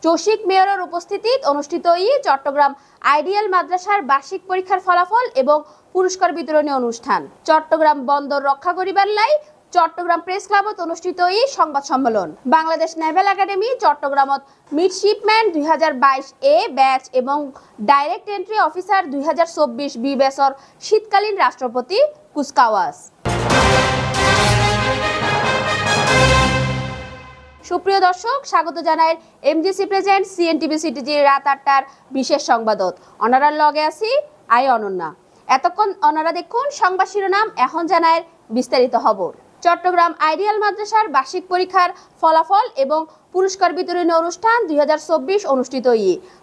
চসিক মেয়রের উপস্থিতিত অনুষ্ঠিত চট্টগ্রাম আইডিয়াল মাদ্রাসার বার্ষিক পরীক্ষার ফলাফল এবং পুরস্কার বিতরণী অনুষ্ঠান। চট্টগ্রাম বন্দর রক্ষা করিবার লাই চট্টগ্রাম প্রেস ক্লাবত অনুষ্ঠিত সংবাদ সম্মেলন। Bangladesh Naval academy চট্টগ্রামত midshipman 2022 A batch এবং ডাইরেক্ট এন্ট্রি অফিসার 2024 বি ব্যাচর শীতকালীন রাষ্ট্রপতি কুচকাওয়াজ। সুপ্রিয় দর্শক, স্বাগত জানাই এমজিসি প্রেজেন্ট সিএনটিভি সিটিজি রাত 8টার বিশেষ সংবাদত। অনারার লগে আছি আই অনন্যা। এতক্ষণ অনারা দেখুন সংবাদ শিরোনাম, এখন জানায় বিস্তারিত খবর। চট্টগ্রাম আইডিয়াল মাদ্রাসার বার্ষিক পরীক্ষার ফলাফল এবং পুরস্কার বিতরণী অনুষ্ঠান 2024 অনুষ্ঠিত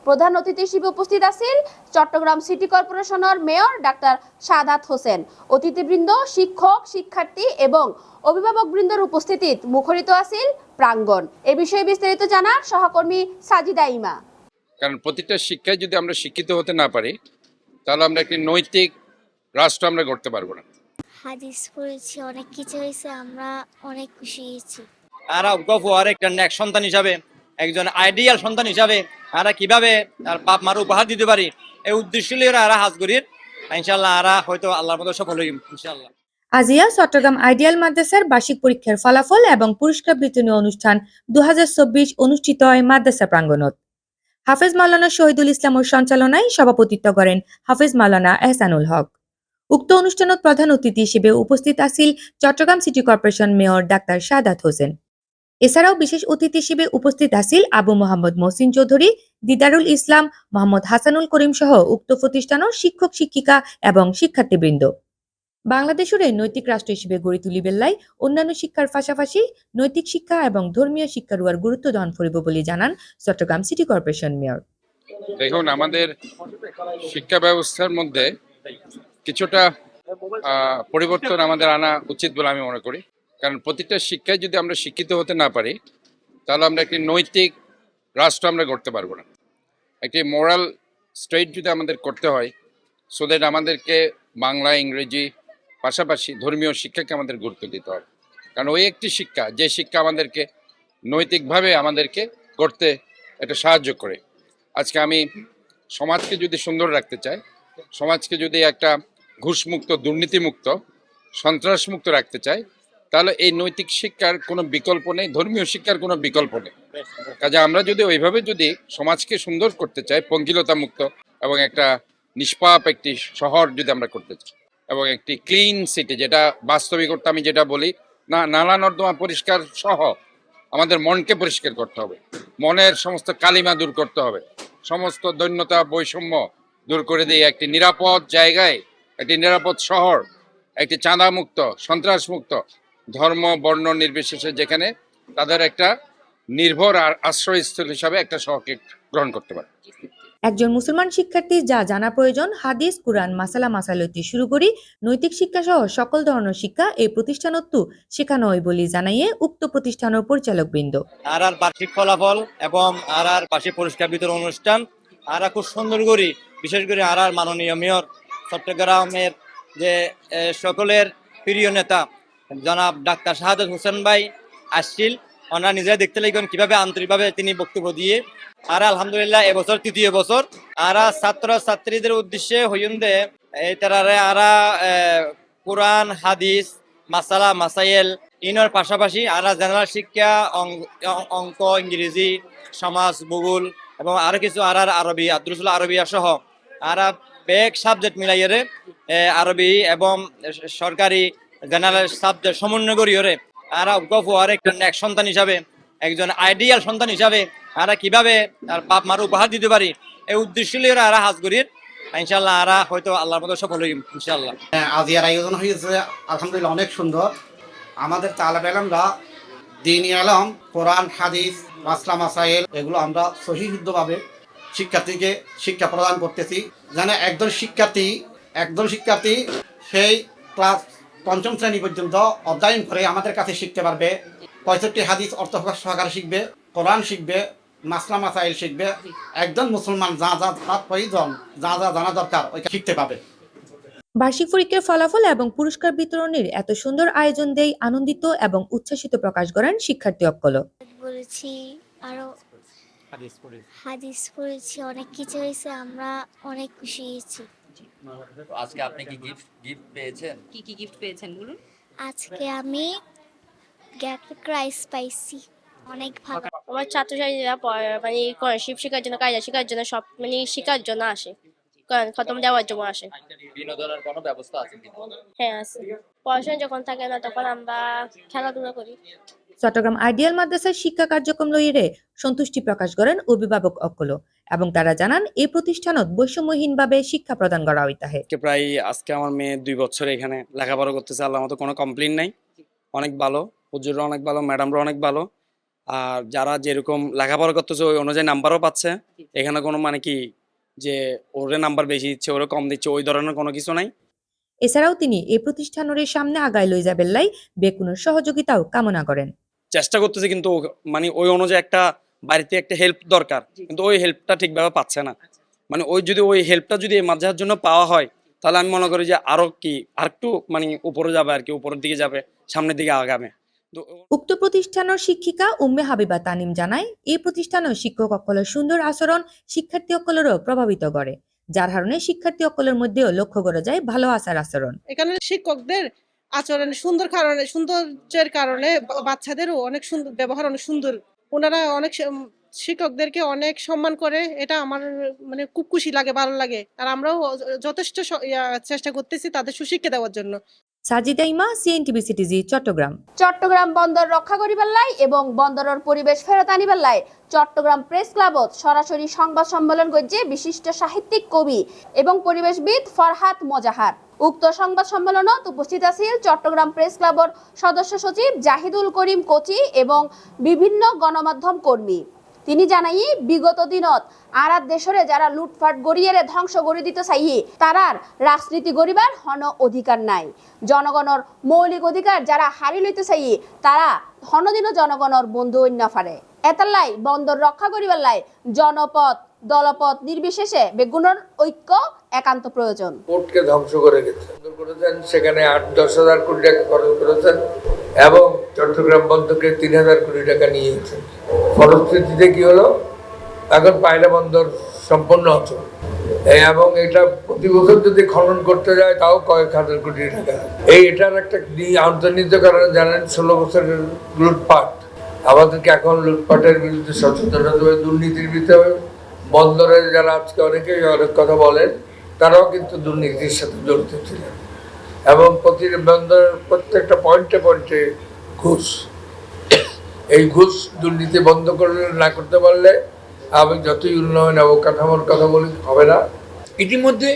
প্রধান অতিথি হিসেবে উপস্থিত আছেন চট্টগ্রাম সিটি কর্পোরেশনের মেয়র ডাক্তার সাদাত হোসেন। অতিথিবৃন্দ, শিক্ষক, শিক্ষার্থী এবং অভিভাবকবৃন্দর উপস্থিতিত মুখরিত আছেন প্রাঙ্গণ। এ বিষয়ে বিস্তারিত জানার সহকর্মী সাজিদা ইমা। কারণ প্রতিটা শিক্ষায় যদি আমরা শিক্ষিত হতে না পারি তাহলে আমরা একটি নৈতিক রাষ্ট্র আমরা গড়তে পারবো না। হাদিস পড়েছি, অনেক কিছু হয়েছে, আমরা অনেক খুশি হয়েছি। আর গফুয়ার একটা নেক সন্তান হিসাবে, একজন আইডিয়াল সন্তান হিসাবে আমরা কিভাবে তার বাপ মার উপহার দিতে পারি, এই উদ্দেশ্য নিয়ে আমরা হাজ করি। ইনশাআল্লাহ আমরা হয়তো আল্লাহর মতো সফল হই ইনশাআল্লাহ। আজিয়া চট্টগ্রাম আইডিয়াল মাদ্রাসার বার্ষিক পরীক্ষার ফলাফল এবং পুরস্কার বিতরণী অনুষ্ঠান 2024 অনুষ্ঠিত হয় মাদ্রাসা প্রাঙ্গণত। হাফেজ মাওলানা শহীদুল ইসলামের সঞ্চালনায় সভাপতিত্ব করেন হাফেজ মাওলানা এহসানুল হক। উক্ত অনুষ্ঠানত প্রধান অতিথি হিসেবে উপস্থিত আছেন Chattogram city corporation mayor doctor Sadat Hossain. এছাড়াও বিশেষ অতিথি হিসেবে উপস্থিত আছেন আবু মোহাম্মদ মহসিন চৌধুরী, দিদারুল ইসলাম, মোহাম্মদ হাসানুল করিম সহ উক্ত প্রতিষ্ঠানের শিক্ষক, শিক্ষিকা এবং শিক্ষার্থীবৃন্দ। বাংলাদেশের নৈতিক রাষ্ট্র হিসেবে গড়ে তুলিবেল্লাই অন্যান্য শিক্ষার পাশাপাশি নৈতিক শিক্ষা এবং ধর্মীয় শিক্ষার উপর গুরুত্ব দান করিব বলে জানান চট্টগ্রাম সিটি কর্পোরেশন মেয়র। দেখুন, আমাদের শিক্ষা ব্যবস্থার মধ্যে কিছুটা পরিবর্তন আমাদের আনা উচিত বলে আমি মনে করি। কারণ প্রতিটা শিক্ষায় যদি আমরা শিক্ষিত হতে না পারি তাহলে আমরা একটি নৈতিক রাষ্ট্র আমরা গড়তে পারবো না। একটি মোরাল স্টেট যদি আমাদের করতে হয়, সো দ্যাট আমাদেরকে বাংলা, ইংরেজি পাশাপাশি ধর্মীয় শিক্ষাকে আমাদের গুরুত্ব দিতে হবে। কারণ ওই একটি শিক্ষা, যে শিক্ষা আমাদেরকে নৈতিকভাবে আমাদেরকে করতে এটা সাহায্য করে। আজকে আমি সমাজকে যদি সুন্দর রাখতে চাই, সমাজকে যদি একটা ঘুষমুক্ত, দুর্নীতিমুক্ত, সন্ত্রাসমুক্ত রাখতে চাই, তাহলে এই নৈতিক শিক্ষার কোনো বিকল্প নেই, ধর্মীয় শিক্ষার কোনো বিকল্প নেই। কাজে আমরা যদি ওইভাবে যদি সমাজকে সুন্দর করতে চাই, পঙ্কিলতা মুক্ত এবং একটা নিষ্পাপ একটি শহর যদি আমরা করতে চাই এবং একটি ক্লিন সিটি, যেটা বাস্তবিক করতে আমি যেটা বলি না, নালা নর্দমা পরিষ্কার সহ আমাদের মনকে পরিষ্কার করতে হবে, মনের সমস্ত কালিমা দূর করতে হবে, সমস্ত দৈন্যতা, বৈষম্য দূর করে দিয়ে একটি নিরাপদ জায়গায়, একটি নিরাপদ শহর, একটি চাঁদামুক্ত, সন্ত্রাসমুক্ত, ধর্ম বর্ণ নির্বিশেষে যেখানে তাদের একটা নির্ভর আর আশ্রয়স্থল হিসাবে একটা শহরকে গ্রহণ করতে পারে। একজন মুসলমান শিক্ষার্থী যা জানা প্রয়োজন, হাদিস, কুরআন, মাসালা মাসাইলতি শুরু করি নৈতিক শিক্ষা সহ সকল ধরনের শিক্ষা এই প্রতিষ্ঠানত্ব শেখানো হয় বলে জানাইয়ে উক্ত প্রতিষ্ঠানের পরিচালক বৃন্দ। আর বার্ষিক ফলাফল এবং আর বার্ষিক পুরস্কার বিতরণ অনুষ্ঠান খুব সুন্দর করি। বিশেষ করে আর মাননীয় মেয়র চট্টগ্রামের যে সকলের প্রিয় নেতা জনাব ডাক্তার সাদাত হোসেন ভাই আসছিল। ওনারা নিজেরা দেখতে লাগবেন কিভাবে আন্তরিকভাবে তিনি বক্তব্য দিয়ে। আর আলহামদুলিল্লাহ এবছর তৃতীয় বছর আর ছাত্র ছাত্রীদের উদ্দেশ্যে হইন্দে তারা কোরআন, হাদিস, মাসালা মাসাইল ইনার পাশাপাশি আর জেনারেল শিক্ষা, অঙ্ক, ইংরেজি, সমাজ, ভূগোল এবং আরো কিছু আর আরবি, আদ্রুসুল আরবিয়া সহ আর বেগ সাবজেক্ট মিলাইয়ে আরবি এবং সরকারি জেনারেল সাবজেক্ট সমন্বয় করিয়ে আর গফুয়ার একটা নেক সন্তান হিসাবে, একজন আইডিয়াল সন্তান হিসাবে আমরা কিভাবে তার বাপ মার উপহার দিতে পারি, এই উদ্দেশ্য নিয়ে আমরা হাজ করি। ইনশাআল্লাহ আমরা হয়তো আল্লাহর মতো সফল হই ইনশাআল্লাহ। আজিয়ার আয়োজন হয়েছে আলহামদুলিল্লাহ অনেক সুন্দর। আমাদের তালেব ইলমরা দ্বীনি ইলম, কোরআন, হাদিস, মাসলা মাসাইল এগুলো আমরা সহিশুদ্ধভাবে শিক্ষার্থীকে শিক্ষা প্রদান করতেছি। যেন একজন শিক্ষার্থী সেই ক্লাস 5ম শ্রেণী পর্যন্ত অধ্যয়ন করে আমাদের কাছে শিখতে পারবে। 65 হাদিস অর্থ সহকারে শিখবে, কোরআন শিখবে, মাসলা মাসাইল শিখবে। একজন মুসলমান যা যা তার প্রয়োজন, যা যা জানা দরকার ওইটা শিখতে পাবে। বার্ষিক পরীক্ষার ফলাফল এবং পুরস্কার বিতরণের এত সুন্দর আয়োজন দেই আনন্দিত এবং উচ্ছ্বাসিত প্রকাশ করেন শিক্ষার্থী অক্কল। বলেছি আরো হাদিস পড়েছি, অনেক কিছু হয়েছে, আমরা অনেক খুশি হয়েছি। আজকে আপনি কি গিফট পেয়েছেন? কি কি গিফট পেয়েছেন বলুন? আজকে আমি ক্রাইস পাইছি, অনেক ভালো। আমার ছাত্রছাত্রীরা মানে শিব শেখার জন্য, কায়দা শেখার জন্য, সব মানে শেখার জন্য আসে, খতম দেওয়ার জন্য আসে। বিনোদনের কোনো ব্যবস্থা আছে কি? হ্যাঁ আছে। পড়াশোনা যখন থাকে না তখন আমরা খেলাধুলা করি। চট্টগ্রাম আইডিয়াল মাদ্রাসার শিক্ষা কার্যক্রম লইরে সন্তুষ্টি প্রকাশ করেন অভিভাবক অকল এবং তারা জানান এই প্রতিষ্ঠানত বৈষম্যহীনভাবে শিক্ষা প্রদান করা হইতাহে। প্রায় আজকে আমার মেয়ে 2 বছর এখানে লেখাপড়া করতেছে, আল্লাহর মতো কোনো কমপ্লেইন নাই, অনেক ভালো, হুজুররা অনেক ভালো, ম্যাডামরা অনেক ভালো, আর যারা যেরকম লেখাপড়া করতেছে ওই অনুযায়ী নাম্বারও পাচ্ছে। এখানে কোনো মানে কি যে ওরে নাম্বার বেশি দিচ্ছে ওরে কম দিচ্ছে ওই ধরনের কোনো কিছু নাই। এছাড়াও তিনি এই প্রতিষ্ঠানের সামনে আগায় লই যাবেন লাই বেকুনের সহযোগিতাও কামনা করেন। চেষ্টা করতেছে কিন্তু মানে ওই অনুযায়ী একটা বাড়িতে একটা হেল্প দরকার, কিন্তু ওই হেল্পটা ঠিকভাবে পাচ্ছে না। মানে ওই হেল্পটা যদি এই মাদ্রাসার জন্য পাওয়া হয় তাহলে আমি মনে করি যে আরো কি আরেকটু মানে উপরে যাবে আর কি, উপরের দিকে যাবে, সামনের দিকে আগামে। উক্ত প্রতিষ্ঠানের শিক্ষিকা উম্মে হাবিবা তানিম জানায় এই প্রতিষ্ঠানের শিক্ষক অকলের সুন্দর আচরণ শিক্ষার্থী অকলেরও প্রভাবিত করে, যার কারণে শিক্ষার্থী অকলের মধ্যেও লক্ষ্য করা যায় ভালো আচরণ। এখানে শিক্ষকদের আচরণ সৌন্দর্যের কারণে বাচ্চাদেরও অনেক সুন্দর ব্যবহার, অনেক সুন্দর। ওনারা অনেক শিক্ষকদেরকে অনেক সম্মান করে, এটা আমার মানে খুব খুশি লাগে, ভালো লাগে। আর আমরাও যথেষ্ট চেষ্টা করতেছি তাদের সুশিক্ষা দেওয়ার জন্য। সাজিদা ইমা, সিএনটিভি সিটিজি, চট্টগ্রাম। চট্টগ্রাম বন্দর রক্ষা করিবার লাই এবং বন্দরের পরিবেশ ফেরত আনিবার লাই চট্টগ্রাম প্রেস ক্লাবত সরাসরি সংবাদ সম্মেলন করছে বিশিষ্ট সাহিত্যিক, কবি এবং পরিবেশবিদ ফরহাদ মোজাহার। উক্ত সংবাদ সম্মেলনত উপস্থিত আছিল চট্টগ্রাম প্রেস ক্লাবর সদস্য সচিব জাহিদুল করিম কোচি এবং বিভিন্ন গণমাধ্যম কর্মী। তিনি জানাই বিগত দিনত আরাত দেশরে যারা লুটফাট গড়িয়ে ধ্বংস গড়ি দিতে চাই তারার রাজনীতি গড়িবার হন অধিকার নাই। জনগণের মৌলিক অধিকার যারা হারি লইতে চাই তারা হনদিন জনগণের বন্ধু অন্য ফারে। এতাল্লাই বন্দর রক্ষা করিবার লাই জনপদ দলপদ নির্বিশেষে বেগুনের ঐক্য একান্ত প্রয়োজন। পোর্টকে ধ্বংস করে করেছেন, সেখানে 8-10 হাজার কোটি টাকা খরচ করেছেন এবং চট্টগ্রাম বন্দরকে 3,000 কোটি টাকা নিয়েছেন। ফলশ্রুতিতে কি হলো, এখন পায়রা বন্দর সম্পন্ন হতো এবং এটা প্রতি বছর যদি খনন করতে যায় তাও কয়েক হাজার কোটি টাকা। এটার একটা অন্তর্নিহিত কারণে জানেন 16 বছরের লুটপাট। আমাদেরকে এখন লুটপাটের বিরুদ্ধে সচেতন হতে হবে, দুর্নীতির বিরুদ্ধে হবে। বন্দরের যারা আজকে অনেকেই অনেক কথা বলেন তারাও কিন্তু দুর্নীতির সাথে জড়িত ছিলেন এবং বন্দরের প্রত্যেকটা পয়েন্টে ঘুষ। এই ঘুষ দুর্নীতি বন্ধ না করতে পারলে আমি যতই উন্নয়ন অবকাঠামোর কথা বলি হবে না। ইতিমধ্যে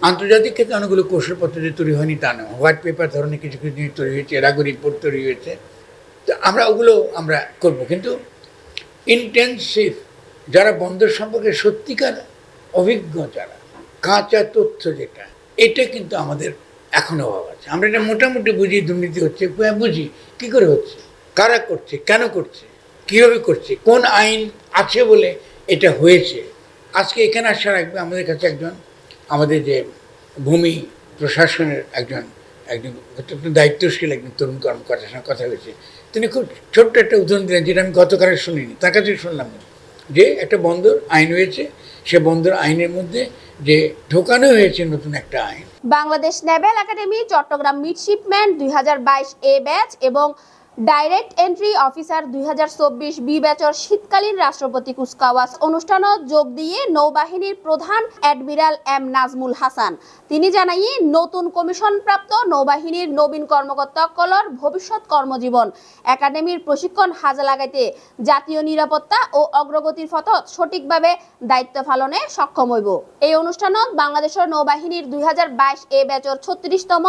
আন্তর্জাতিক ক্ষেত্রে অনেকগুলো কৌশল পদ্ধতি তৈরি হয়নি তা নয়, হোয়াইট পেপার ধরনের কিছু কিছু জিনিস তৈরি হয়েছে, এরাগো রিপোর্ট তৈরি হয়েছে। তো ওগুলো আমরা করবো, কিন্তু ইন্টেন্সিভ যারা বন্দর সম্পর্কে সত্যিকার অভিজ্ঞ, যারা কাঁচা তথ্য যেটা, এটা কিন্তু আমাদের এখনো অভাব আছে। আমরা এটা মোটামুটি বুঝি দুর্নীতি হচ্ছে, বুঝি কী করে হচ্ছে, কারা করছে, কেন করছে, কীভাবে করছে, কোন আইন আছে বলে এটা হয়েছে। আজকে এখানে আসার আগে আমাদের কাছে আমাদের যে ভূমি প্রশাসনের একজন দায়িত্বশীল একজন তরুণ কর্মকর্তার সঙ্গে কথা হয়েছে। তিনি খুব ছোট্ট একটা উদাহরণ দিলেন যেটা আমি গতকালে শুনিনি, তার কাছে শুনলাম যে একটা বন্দর আইন হয়েছে, সে বন্দর আইনের মধ্যে যে ঢোকানো হয়েছে নতুন একটা আইন। Bangladesh naval academy Chattogram midshipman 2022 A batch এবং ডাইরেক্ট এন্ট্রি অফিসার 2024 বি ব্যাচর শীতকালীন রাষ্ট্রপতি কুচকাওয়াজ অনুষ্ঠানত যোগ দিয়ে নৌবাহিনীর প্রধান অ্যাডমিরাল এম নাজমুল হাসান। তিনি জানাই নতুন কমিশন প্রাপ্ত নৌবাহিনীর নবীন কর্মকর্তাসকলের ভবিষ্যৎ কর্মজীবন একাডেমির প্রশিক্ষণ হাজে লাগাইতে জাতীয় নিরাপত্তা ও অগ্রগতির পথত সঠিকভাবে দায়িত্ব পালনে সক্ষম হইব। এই অনুষ্ঠানত বাংলাদেশের নৌবাহিনীর 2022 এ ব্যাচর 36তম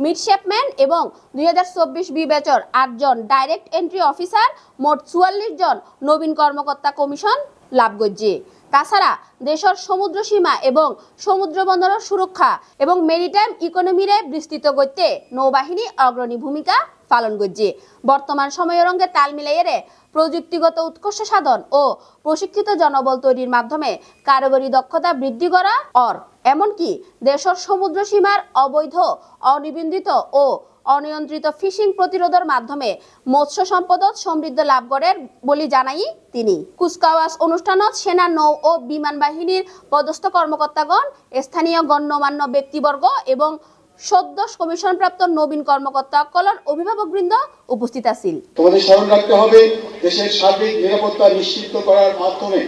মিডশিপম্যান এবং 2024 বি ব্যাচর 8 জন ডাইরেক্ট এন্ট্রি অফিসার মোট 44 জন নবীন কর্মকর্তা কমিশন লাভ করছে। তাছাড়া দেশের সমুদ্র সীমা এবং সমুদ্র বন্দরের সুরক্ষা এবং মেরিটাইম ইকোনমিরে বিস্তৃত করতে নৌবাহিনী অগ্রণী ভূমিকা পালন করছে। বর্তমান সময়ের সঙ্গে তাল মিলাইয়ে প্রযুক্তিগত উৎকর্ষ সাধন ও প্রশিক্ষিত জনবল তৈরির মাধ্যমে কারিগরি দক্ষতা বৃদ্ধি করা এমনকি দেশের সমুদ্র সীমার অবৈধ, অনিবন্ধিত ও অনিয়ন্ত্রিত ফিশিং প্রতিরোধের মাধ্যমে মৎস্য সম্পদত সমৃদ্ধ লাভ করের বলে জানাই তিনি। কুচকাওয়াজ অনুষ্ঠানত সেনা নৌ ও বিমান বাহিনীর পদস্থ কর্মকর্তাগণ, স্থানীয় গণ্যমান্য ব্যক্তিবর্গ এবং সদ্য কমিশনপ্রাপ্ত নবীন কর্মকর্তাসকলের অভিভাবকবৃন্দ উপস্থিত আছিল। তোমাদের স্মরণ রাখতে হবে, দেশের সার্বিক নিরাপত্তা নিশ্চিত করার মাধ্যমে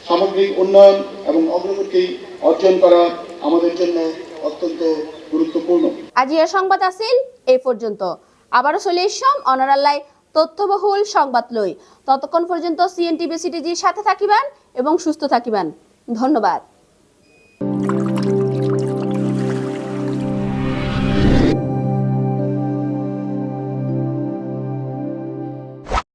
সামগ্রিক উন্নয়ন এবং অগ্রগতি অর্জন করা আমাদের জন্য অত্যন্ত গুরুত্বপূর্ণ। আজি এর সংবাদ আছিল এই পর্যন্ত। আবারও চলে এসম অনারাল্লাই তথ্যবহুল সংবাদ লই। ততক্ষণ পর্যন্ত CNTV সিটিজির সাথে থাকিবেন এবং সুস্থ থাকিবেন। ধন্যবাদ।